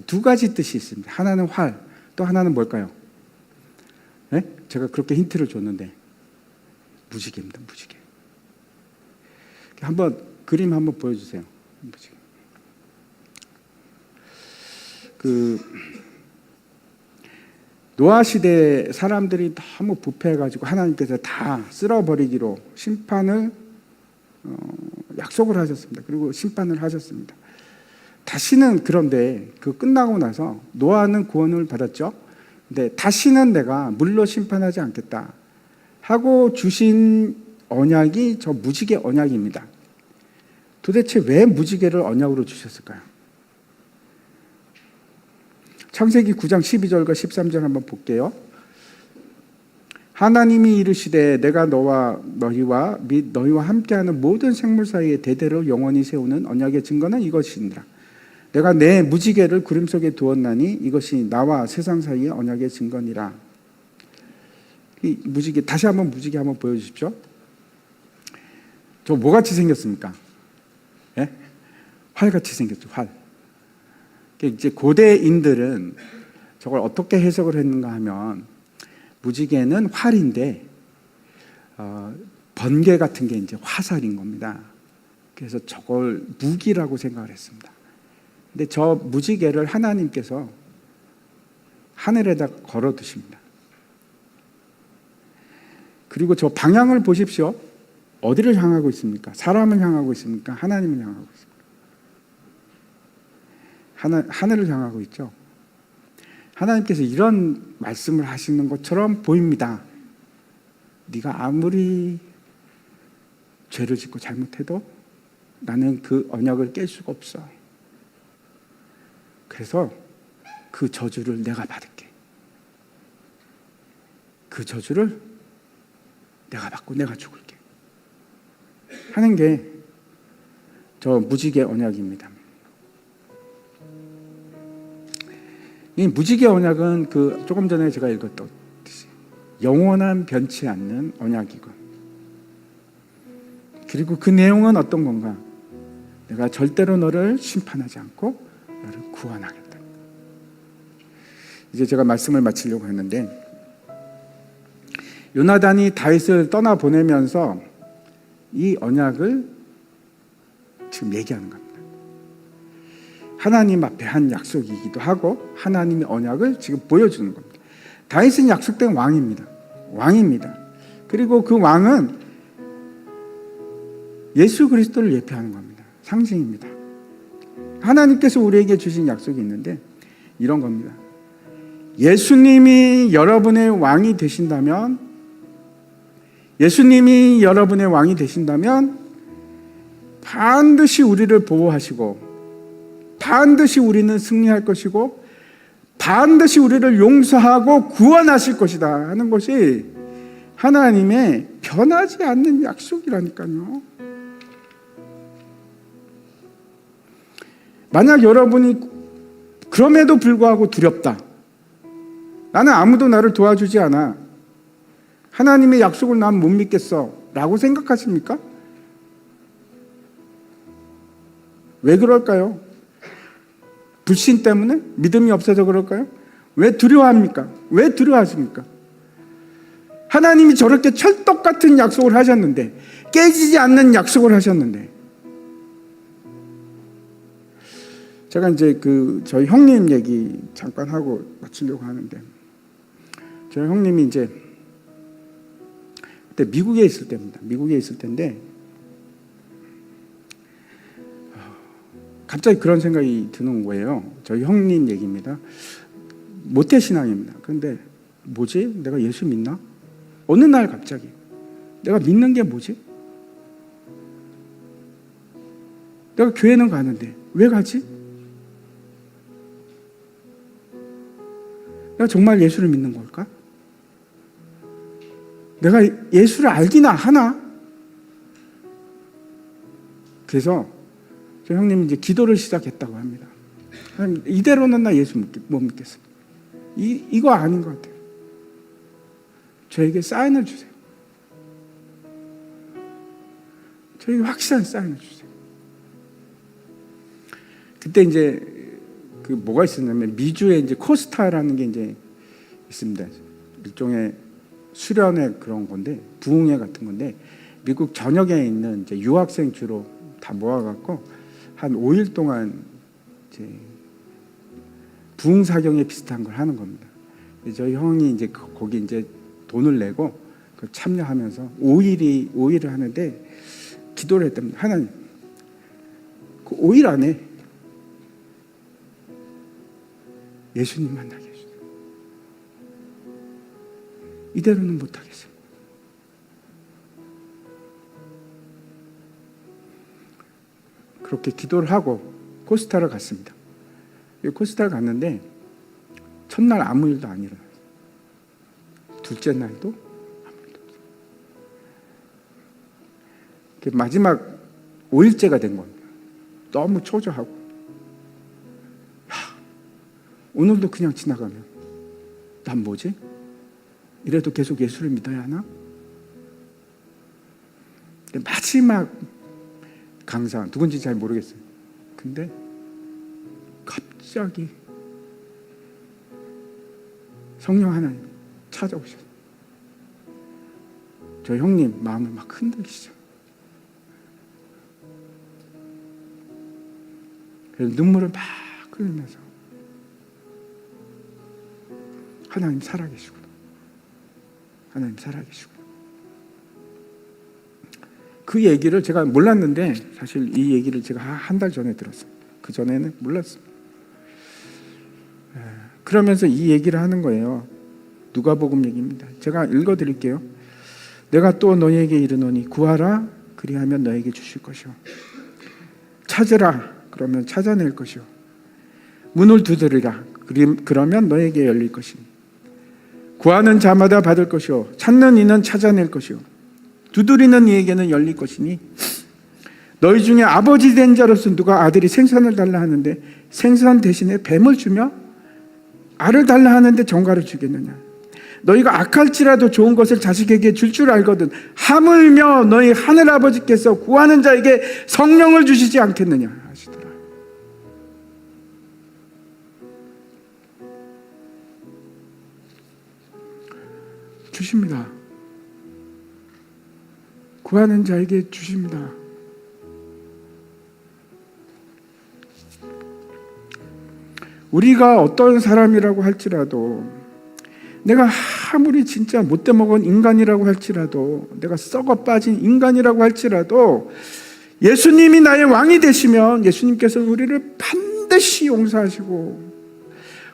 두 가지 뜻이 있습니다. 하나는 활, 또 하나는 뭘까요? 네? 제가 그렇게 힌트를 줬는데 무지개입니다. 무지개. 한번 그림 한번 보여주세요. 그 노아 시대 사람들이 너무 부패해가지고 하나님께서 다 쓸어버리기로 심판을 약속을 하셨습니다. 그리고 심판을 하셨습니다. 다시는 그런데 그 끝나고 나서 노아는 구원을 받았죠. 근데 다시는 내가 물로 심판하지 않겠다 하고 주신 언약이 저 무지개 언약입니다. 도대체 왜 무지개를 언약으로 주셨을까요? 창세기 9장 12절과 13절 한번 볼게요. 하나님이 이르시되 내가 너희와 및 너희와 함께하는 모든 생물 사이에 대대로 영원히 세우는 언약의 증거는 이것이니라. 내가 내 무지개를 구름 속에 두었나니 이것이 나와 세상 사이의 언약의 증거니라. 이 무지개 다시 한번 무지개 한번 보여주십시오. 저 뭐같이 생겼습니까? 활같이 생겼죠. 활. 이제 고대인들은 저걸 어떻게 해석을 했는가 하면 무지개는 활인데 번개 같은 게 이제 화살인 겁니다. 그래서 저걸 무기라고 생각을 했습니다. 근데 저 무지개를 하나님께서 하늘에다 걸어 두십니다. 그리고 저 방향을 보십시오. 어디를 향하고 있습니까? 사람을 향하고 있습니까? 하나님을 향하고 있습니까? 하늘을 향하고 있죠. 하나님께서 이런 말씀을 하시는 것처럼 보입니다. 네가 아무리 죄를 짓고 잘못해도 나는 그 언약을 깰 수가 없어. 그래서 그 저주를 내가 받을게. 그 저주를 내가 받고 내가 죽을게 하는 게 저 무지개 언약입니다. 이 무지개 언약은 그 조금 전에 제가 읽었듯이 영원한 변치 않는 언약이고, 그리고 그 내용은 어떤 건가? 내가 절대로 너를 심판하지 않고 너를 구원하겠다. 이제 제가 말씀을 마치려고 했는데, 요나단이 다윗을 떠나 보내면서 이 언약을 지금 얘기하는 겁니다. 하나님 앞에 한 약속이기도 하고 하나님의 언약을 지금 보여주는 겁니다. 다윗은 약속된 왕입니다. 왕입니다. 그리고 그 왕은 예수 그리스도를 예표하는 겁니다. 상징입니다. 하나님께서 우리에게 주신 약속이 있는데 이런 겁니다. 예수님이 여러분의 왕이 되신다면, 예수님이 여러분의 왕이 되신다면 반드시 우리를 보호하시고 반드시 우리는 승리할 것이고 반드시 우리를 용서하고 구원하실 것이다 하는 것이 하나님의 변하지 않는 약속이라니까요. 만약 여러분이 그럼에도 불구하고 두렵다, 나는 아무도 나를 도와주지 않아, 하나님의 약속을 난 못 믿겠어 라고 생각하십니까? 왜 그럴까요? 불신 때문에? 믿음이 없어서 그럴까요? 왜 두려워합니까? 왜 두려워하십니까? 하나님이 저렇게 찰떡 같은 약속을 하셨는데, 깨지지 않는 약속을 하셨는데, 제가 이제 저희 형님 얘기 잠깐 하고 마치려고 하는데, 저희 형님이 이제 그때 미국에 있을 때입니다. 미국에 있을 때인데 갑자기 그런 생각이 드는 거예요. 저희 형님 얘기입니다. 모태신앙입니다. 그런데 뭐지? 내가 예수 믿나? 어느 날 갑자기 내가 믿는 게 뭐지? 내가 교회는 가는데 왜 가지? 내가 정말 예수를 믿는 걸까? 내가 예수를 알기나 하나? 그래서 저 형님이 이제 기도를 시작했다고 합니다. 이대로는 나 예수 못 믿겠습니다. 이거 아닌 것 같아요. 저에게 사인을 주세요. 저에게 확실한 사인을 주세요. 그때 이제 뭐가 있었냐면 미주에 이제 코스타라는 게 이제 있습니다. 일종의 수련회 그런 건데, 부흥회 같은 건데, 미국 전역에 있는 이제 유학생 주로 다 모아갖고 한 5일 동안 이제 부흥사경회 비슷한 걸 하는 겁니다. 저희 형이 이제 거기 이제 돈을 내고 참여하면서 5일을 하는데 기도를 했답니다. 하나님, 그 5일 안에 예수님 만나게 해주세요. 이대로는 못하겠어요. 그렇게 기도를 하고 코스타를 갔습니다. 코스타를 갔는데 첫날 아무 일도 안 일어났어요. 둘째 날도 아무 일도 없어요. 마지막 5일째가 된 겁니다. 너무 초조하고, 오늘도 그냥 지나가면 난 뭐지? 이래도 계속 예수를 믿어야 하나? 마지막 강사, 누군지 잘 모르겠어요. 근데 갑자기 성령 하나님 찾아오셨어요. 저 형님 마음을 막 흔들리시죠. 그래서 눈물을 막 흘리면서 하나님 살아계시구나. 하나님 살아계시구나. 그 얘기를 제가 몰랐는데 사실 이 얘기를 제가 한 달 전에 들었어요. 그 전에는 몰랐어요. 그러면서 이 얘기를 하는 거예요. 누가복음 얘기입니다. 제가 읽어드릴게요. 내가 또 너희에게 이르노니 구하라 그리하면 너에게 주실 것이요 찾으라 그러면 찾아낼 것이요 문을 두드리라 그러면 너에게 열릴 것이니 구하는 자마다 받을 것이요 찾는 이는 찾아낼 것이요 두드리는 이에게는 열릴 것이니 너희 중에 아버지 된 자로서 누가 아들이 생선을 달라 하는데 생선 대신에 뱀을 주며 알을 달라 하는데 정갈을 주겠느냐. 너희가 악할지라도 좋은 것을 자식에게 줄 알거든 하물며 너희 하늘아버지께서 구하는 자에게 성령을 주시지 않겠느냐 하시더라. 주십니다. 구하는 자에게 주십니다. 우리가 어떤 사람이라고 할지라도 내가 아무리 진짜 못돼 먹은 인간이라고 할지라도 내가 썩어 빠진 인간이라고 할지라도 예수님이 나의 왕이 되시면 예수님께서는 우리를 반드시 용서하시고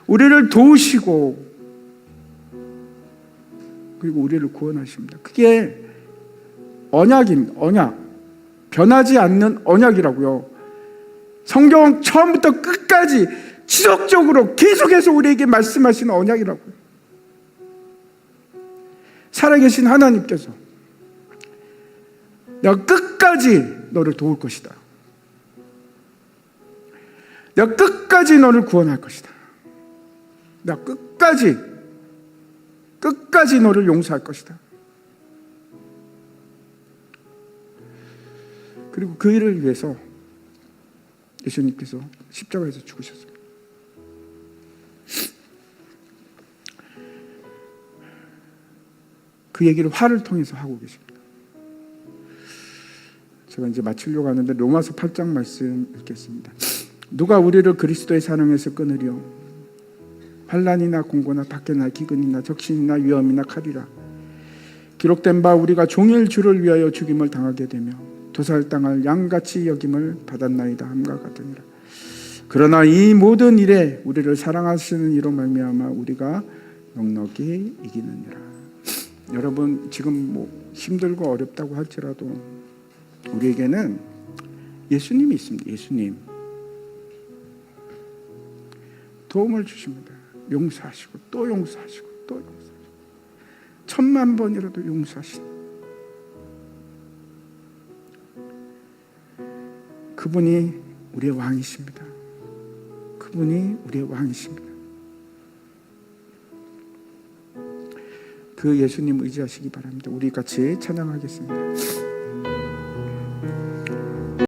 우리를 도우시고 그리고 우리를 구원하십니다. 그게 언약입니다. 언약. 변하지 않는 언약이라고요. 성경 처음부터 끝까지 지속적으로 계속해서 우리에게 말씀하시는 언약이라고요. 살아계신 하나님께서 내가 끝까지 너를 도울 것이다. 내가 끝까지 너를 구원할 것이다. 내가 끝까지 너를 용서할 것이다. 그리고 그 일을 위해서 예수님께서 십자가에서 죽으셨습니다. 그 얘기를 화를 통해서 하고 계십니다. 제가 이제 마치려고 하는데 로마서 8장 말씀 읽겠습니다. 누가 우리를 그리스도의 사랑에서 끊으려 환난이나 공고나 박해나 기근이나 적신이나 위험이나 칼이라 기록된 바 우리가 종일 주를 위하여 죽임을 당하게 되며 도살당할 양같이 여김을 받았나이다 함과 같으니라. 그러나 이 모든 일에 우리를 사랑하시는 이로 말미암아 우리가 넉넉히 이기느니라. 여러분 지금 뭐 힘들고 어렵다고 할지라도 우리에게는 예수님이 있습니다. 예수님 도움을 주십니다. 용서하시고 또 용서하시고 또 용서하시고 10,000,000번이라도 용서하시는 그분이 우리의 왕이십니다. 그분이 우리의 왕이십니다. 그 예수님 의지하시기 바랍니다. 우리 같이 찬양하겠습니다.